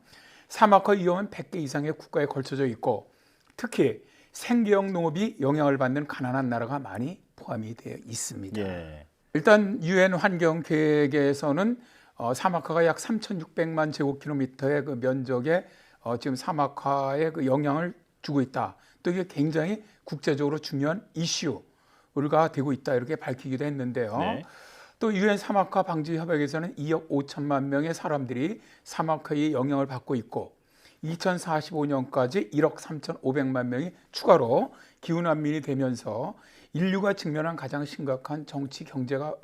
사막화 위험은 100개 이상의 국가에 걸쳐져 있고 특히 생계형 농업이 영향을 받는 가난한 나라가 많이 포함이 되어 있습니다. 예. 일단 유엔 환경계획에서는 사막화가 약 3,600만 제곱킬로미터의 그 면적에 지금 사막화에 그 영향을 주고 있다. 또 이게 굉장히 국제적으로 중요한 이슈가 되고 있다. 이렇게 밝히기도 했는데요. 네. 또 유엔 사막화 방지 협약에서는 2억 5천만 명의 사람들이 사막화의 영향을 받고 있고 2045년까지 1억 3,500만 명이 추가로 기후난민이 되면서 인류가 직면한 가장 심각한 정치, 경제가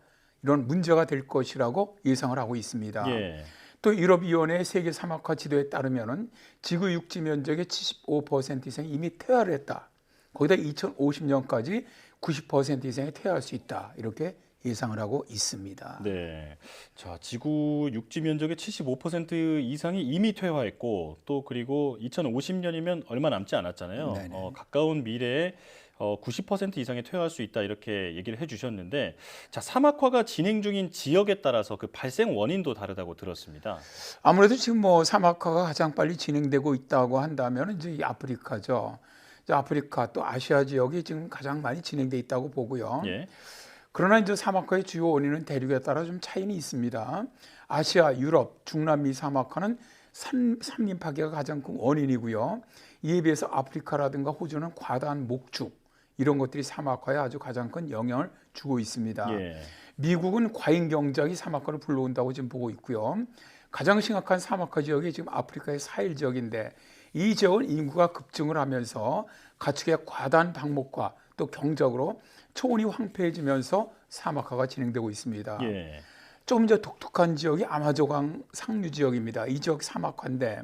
이런 문제가 될 것이라고 예상을 하고 있습니다. 예. 또 유럽위원회 세계 사막화 지도에 따르면은 지구 육지 면적의 75% 이상이 이미 퇴화를 했다. 거기다 2050년까지 90% 이상이 퇴화할 수 있다. 이렇게 예상을 하고 있습니다. 네. 자, 지구 육지 면적의 75% 이상이 이미 퇴화했고 또 그리고 2050년이면 얼마 남지 않았잖아요. 가까운 미래에 90% 이상이 퇴화할 수 있다 이렇게 얘기를 해주셨는데, 자, 사막화가 진행 중인 지역에 따라서 그 발생 원인도 다르다고 들었습니다. 아무래도 지금 뭐 사막화가 가장 빨리 진행되고 있다고 한다면 이제 이 아프리카죠. 이제 아프리카 또 아시아 지역이 지금 가장 많이 진행돼 있다고 보고요. 예. 그러나 이제 사막화의 주요 원인은 대륙에 따라 좀 차이는 있습니다. 아시아, 유럽, 중남미 사막화는 산림 파괴가 가장 큰 원인이고요. 이에 비해서 아프리카라든가 호주는 과다한 목축 이런 것들이 사막화에 아주 가장 큰 영향을 주고 있습니다. 예. 미국은 과잉 경작이 사막화를 불러온다고 지금 보고 있고요. 가장 심각한 사막화 지역이 지금 아프리카의 사헬 지역인데 이 지역은 인구가 급증을 하면서 가축의 과다한 방목과 또 경작으로 초원이 황폐해지면서 사막화가 진행되고 있습니다. 예. 좀 더 독특한 지역이 아마존강 상류 지역입니다. 이 지역 사막화인데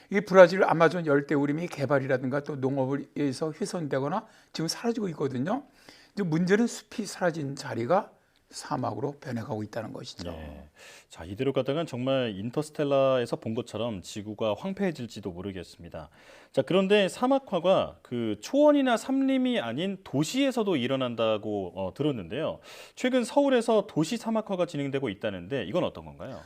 이 브라질 아마존 열대우림이 개발이라든가 또 농업을 위해서 훼손되거나 지금 사라지고 있거든요. 이제 문제는 숲이 사라진 자리가 사막으로 변해가고 있다는 것이죠. 네. 자, 이대로 가다간 정말 인터스텔라에서 본 것처럼 지구가 황폐해질지도 모르겠습니다. 자, 그런데 사막화가 그 초원이나 산림이 아닌 도시에서도 일어난다고 들었는데요. 최근 서울에서 도시 사막화가 진행되고 있다는데 이건 어떤 건가요?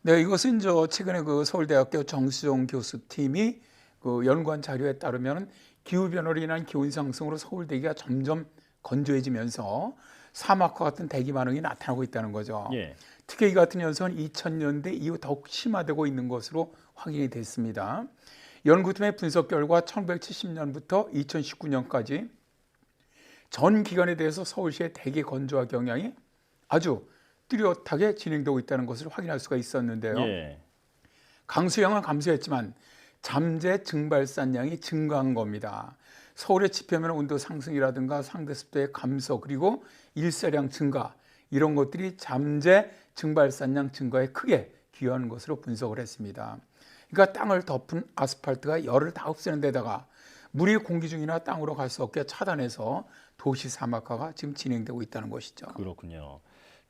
네, 이것은 최근에 그 서울대학교 정수정 교수팀이 그 연구한 자료에 따르면 기후 변화로 인한 기온 상승으로 서울 대기가 점점 건조해지면서 사막화 같은 대기 반응이 나타나고 있다는 거죠. 예. 특히 이 같은 현상은 2000년대 이후 더욱 심화되고 있는 것으로 확인이 됐습니다. 연구팀의 분석 결과 1970년부터 2019년까지 전 기간에 대해서 서울시의 대기 건조화 경향이 아주 뚜렷하게 진행되고 있다는 것을 확인할 수가 있었는데요. 예. 강수량은 감소했지만 잠재 증발산량이 증가한 겁니다. 서울의 지표면 온도 상승이라든가 상대 습도의 감소 그리고 일사량 증가 이런 것들이 잠재 증발산량 증가에 크게 기여하는 것으로 분석을 했습니다. 그러니까 땅을 덮은 아스팔트가 열을 다 없애는 데다가 물이 공기 중이나 땅으로 갈 수 없게 차단해서 도시 사막화가 지금 진행되고 있다는 것이죠. 그렇군요.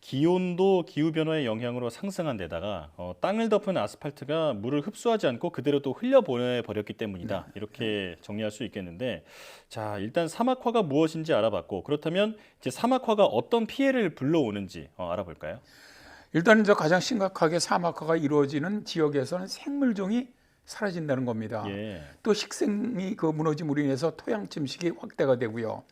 기온도 기후변화의 영향으로 상승한 데다가 땅을 덮은 아스팔트가 물을 흡수하지 않고 그대로 또 흘려보내버렸기 때문이다. 이렇게 정리할 수 있겠는데, 자, 일단 사막화가 무엇인지 알아봤고, 그렇다면 이제 사막화가 어떤 피해를 불러오는지 알아볼까요? 일단 이제 가장 심각하게 사막화가 이루어지는 지역에서는 생물종이 사라진다는 겁니다. 예. 또 식생이 그 무너짐으로 인해서 토양 침식이 확대가 되고요.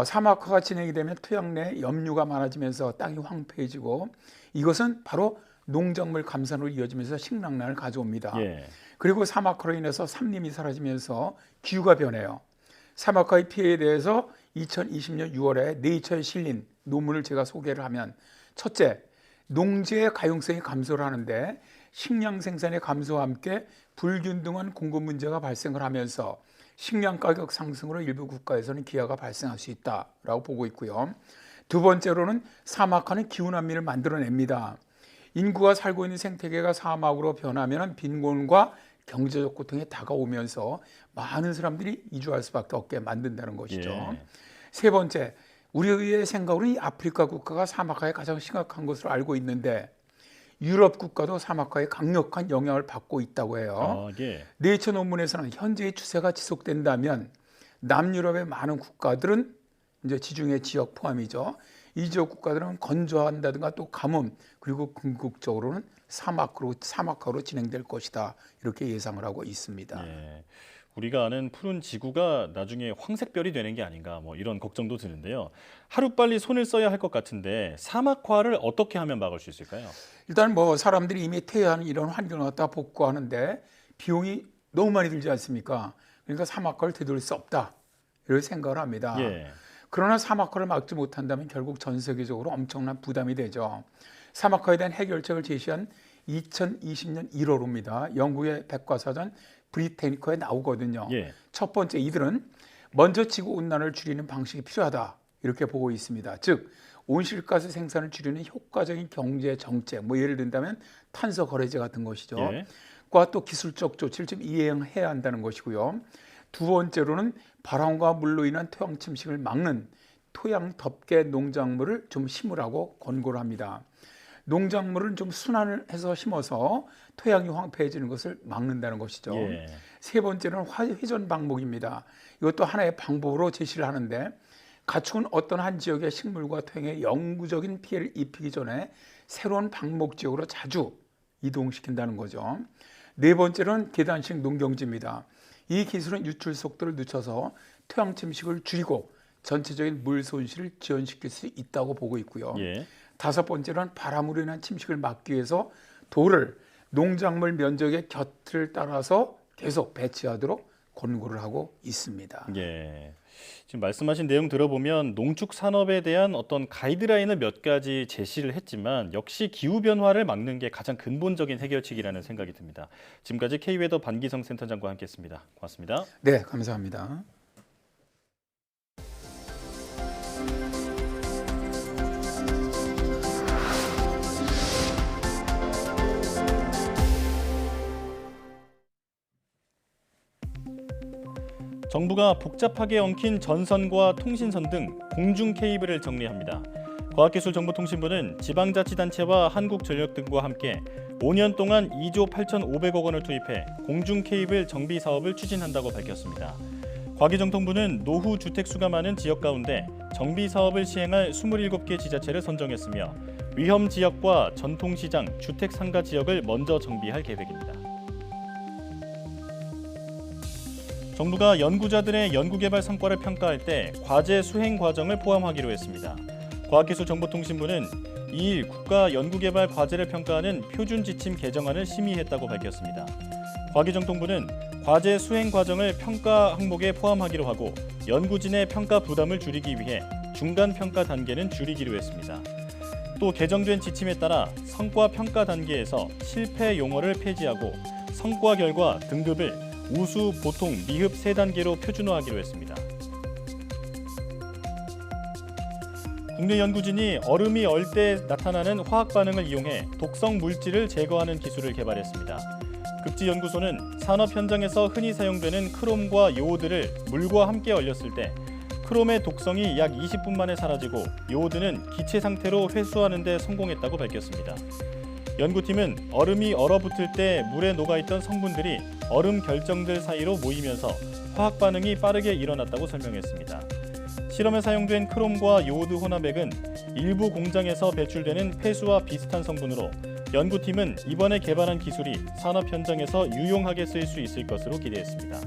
사막화가 진행이 되면 토양 내 염류가 많아지면서 땅이 황폐해지고 이것은 바로 농작물 감산으로 이어지면서 식량난을 가져옵니다. 예. 그리고 사막화로 인해서 산림이 사라지면서 기후가 변해요. 사막화의 피해에 대해서 2020년 6월에 네이처에 실린 논문을 제가 소개를 하면, 첫째, 농지의 가용성이 감소를 하는데 식량 생산의 감소와 함께 불균등한 공급 문제가 발생을 하면서 식량 가격 상승으로 일부 국가에서는 기아가 발생할 수 있다라고 보고 있고요. 두 번째로는 사막화는 기후난민을 만들어냅니다. 인구가 살고 있는 생태계가 사막으로 변하면 빈곤과 경제적 고통이 다가오면서 많은 사람들이 이주할 수밖에 없게 만든다는 것이죠. 예. 세 번째, 우리의 생각으로는 이 아프리카 국가가 사막화에 가장 심각한 것으로 알고 있는데 유럽 국가도 사막화에 강력한 영향을 받고 있다고 해요. 예. 네이처 논문에서는 현재의 추세가 지속된다면 남유럽의 많은 국가들은 이제 지중해 지역 포함이죠. 이 지역 국가들은 건조한다든가 또 가뭄 그리고 궁극적으로는 사막화로 진행될 것이다 이렇게 예상을 하고 있습니다. 예. 우리가 아는 푸른 지구가 나중에 황색별이 되는 게 아닌가 뭐 이런 걱정도 드는데요. 하루빨리 손을 써야 할 것 같은데 사막화를 어떻게 하면 막을 수 있을까요? 일단 뭐 사람들이 이미 퇴화하는 이런 환경을 갖다 복구하는데 비용이 너무 많이 들지 않습니까? 그러니까 사막화를 되돌릴 수 없다 이렇게 생각을 합니다. 예. 그러나 사막화를 막지 못한다면 결국 전 세계적으로 엄청난 부담이 되죠. 사막화에 대한 해결책을 제시한 2020년 1월호입니다. 영국의 백과사전 브리테니커에 나오거든요. 예. 첫 번째, 이들은 먼저 지구온난화를 줄이는 방식이 필요하다 이렇게 보고 있습니다. 즉 온실가스 생산을 줄이는 효과적인 경제 정책, 뭐 예를 든다면 탄소 거래제 같은 것이죠. 예. 과 또 기술적 조치를 좀 이행해야 한다는 것이고요. 두 번째로는 바람과 물로 인한 토양 침식을 막는 토양 덮개 농작물을 좀 심으라고 권고를 합니다. 농작물을 좀 순환을 해서 심어서 토양이 황폐해지는 것을 막는다는 것이죠. 예. 세 번째는 회전 방목입니다. 이것도 하나의 방법으로 제시를 하는데 가축은 어떤 한 지역의 식물과 토양에 영구적인 피해를 입히기 전에 새로운 방목 지역으로 자주 이동시킨다는 거죠. 네 번째는 계단식 농경지입니다. 이 기술은 유출 속도를 늦춰서 토양 침식을 줄이고 전체적인 물 손실을 지연시킬 수 있다고 보고 있고요. 예. 다섯 번째는 바람으로 인한 침식을 막기 위해서 돌을 농작물 면적의 곁을 따라서 계속 배치하도록 권고를 하고 있습니다. 예. 지금 말씀하신 내용 들어보면 농축 산업에 대한 어떤 가이드라인을 몇 가지 제시를 했지만 역시 기후 변화를 막는 게 가장 근본적인 해결책이라는 생각이 듭니다. 지금까지 K웨더 반기성 센터장과 함께했습니다. 고맙습니다. 네, 감사합니다. 정부가 복잡하게 엉킨 전선과 통신선 등 공중 케이블을 정리합니다. 과학기술정보통신부는 지방자치단체와 한국전력 등과 함께 5년 동안 2조 8,500억 원을 투입해 공중 케이블 정비 사업을 추진한다고 밝혔습니다. 과기정통부는 노후 주택수가 많은 지역 가운데 정비 사업을 시행할 27개 지자체를 선정했으며 위험 지역과 전통시장, 주택상가 지역을 먼저 정비할 계획입니다. 정부가 연구자들의 연구개발 성과를 평가할 때 과제 수행 과정을 포함하기로 했습니다. 과학기술정보통신부는 2일 국가연구개발 과제를 평가하는 표준지침 개정안을 심의했다고 밝혔습니다. 과기정통부는 과제 수행 과정을 평가 항목에 포함하기로 하고 연구진의 평가 부담을 줄이기 위해 중간 평가 단계는 줄이기로 했습니다. 또 개정된 지침에 따라 성과 평가 단계에서 실패 용어를 폐지하고 성과 결과 등급을 우수, 보통, 미흡 3단계로 표준화하기로 했습니다. 국내 연구진이 얼음이 얼 때 나타나는 화학 반응을 이용해 독성 물질을 제거하는 기술을 개발했습니다. 극지연구소는 산업 현장에서 흔히 사용되는 크롬과 요오드를 물과 함께 얼렸을 때 크롬의 독성이 약 20분 만에 사라지고 요오드는 기체 상태로 회수하는 데 성공했다고 밝혔습니다. 연구팀은 얼음이 얼어붙을 때 물에 녹아있던 성분들이 얼음 결정들 사이로 모이면서 화학 반응이 빠르게 일어났다고 설명했습니다. 실험에 사용된 크롬과 요오드 혼합액은 일부 공장에서 배출되는 폐수와 비슷한 성분으로 연구팀은 이번에 개발한 기술이 산업 현장에서 유용하게 쓰일 수 있을 것으로 기대했습니다.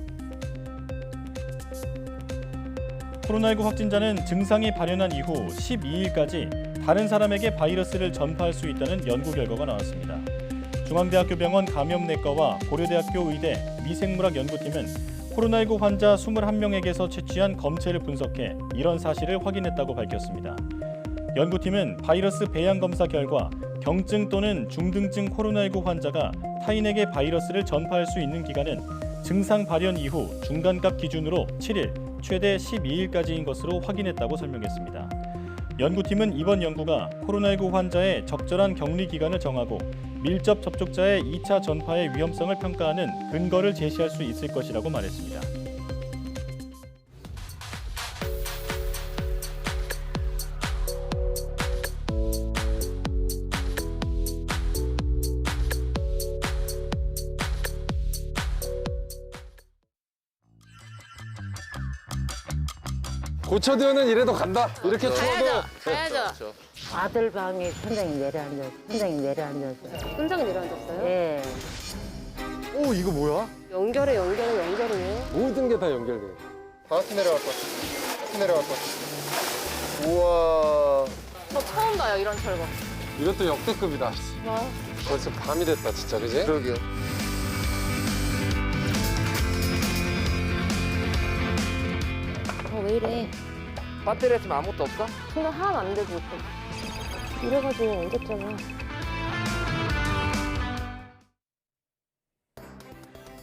코로나19 확진자는 증상이 발현한 이후 12일까지 다른 사람에게 바이러스를 전파할 수 있다는 연구 결과가 나왔습니다. 중앙대학교 병원 감염내과와 고려대학교 의대 미생물학 연구팀은 코로나19 환자 21명에게서 채취한 검체를 분석해 이런 사실을 확인했다고 밝혔습니다. 연구팀은 바이러스 배양 검사 결과 경증 또는 중등증 코로나19 환자가 타인에게 바이러스를 전파할 수 있는 기간은 증상 발현 이후 중간값 기준으로 7일, 최대 12일까지인 것으로 확인했다고 설명했습니다. 연구팀은 이번 연구가 코로나19 환자의 적절한 격리 기간을 정하고 밀접 접촉자의 2차 전파의 위험성을 평가하는 근거를 제시할 수 있을 것이라고 말했습니다. 고쳐두는 이래도 간다. 이렇게 추워도. 가야죠. 아들 방에 선장이 내려앉았어요. 선장이 내려앉았어요? 예. 오, 이거 뭐야? 연결해. 모든 게 다 연결돼. 다시 내려갈 것 같아. 우와. 저 처음 봐요, 이런 철거. 이것도 역대급이다. 와. 벌써 밤이 됐다, 진짜, 그지? 그러게요. 왜 이래? 배터리가 지금 아무것도 없어? 생각 하나도 안 되고 이래가지고 얹었잖아.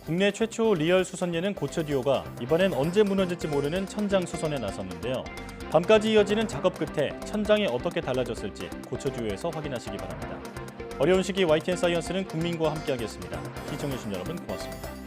국내 최초 리얼 수선 예능 고쳐듀오가 이번엔 언제 무너질지 모르는 천장 수선에 나섰는데요. 밤까지 이어지는 작업 끝에 천장이 어떻게 달라졌을지 고쳐듀오에서 확인하시기 바랍니다. 어려운 시기 YTN 사이언스는 국민과 함께하겠습니다. 시청해주신 여러분 고맙습니다.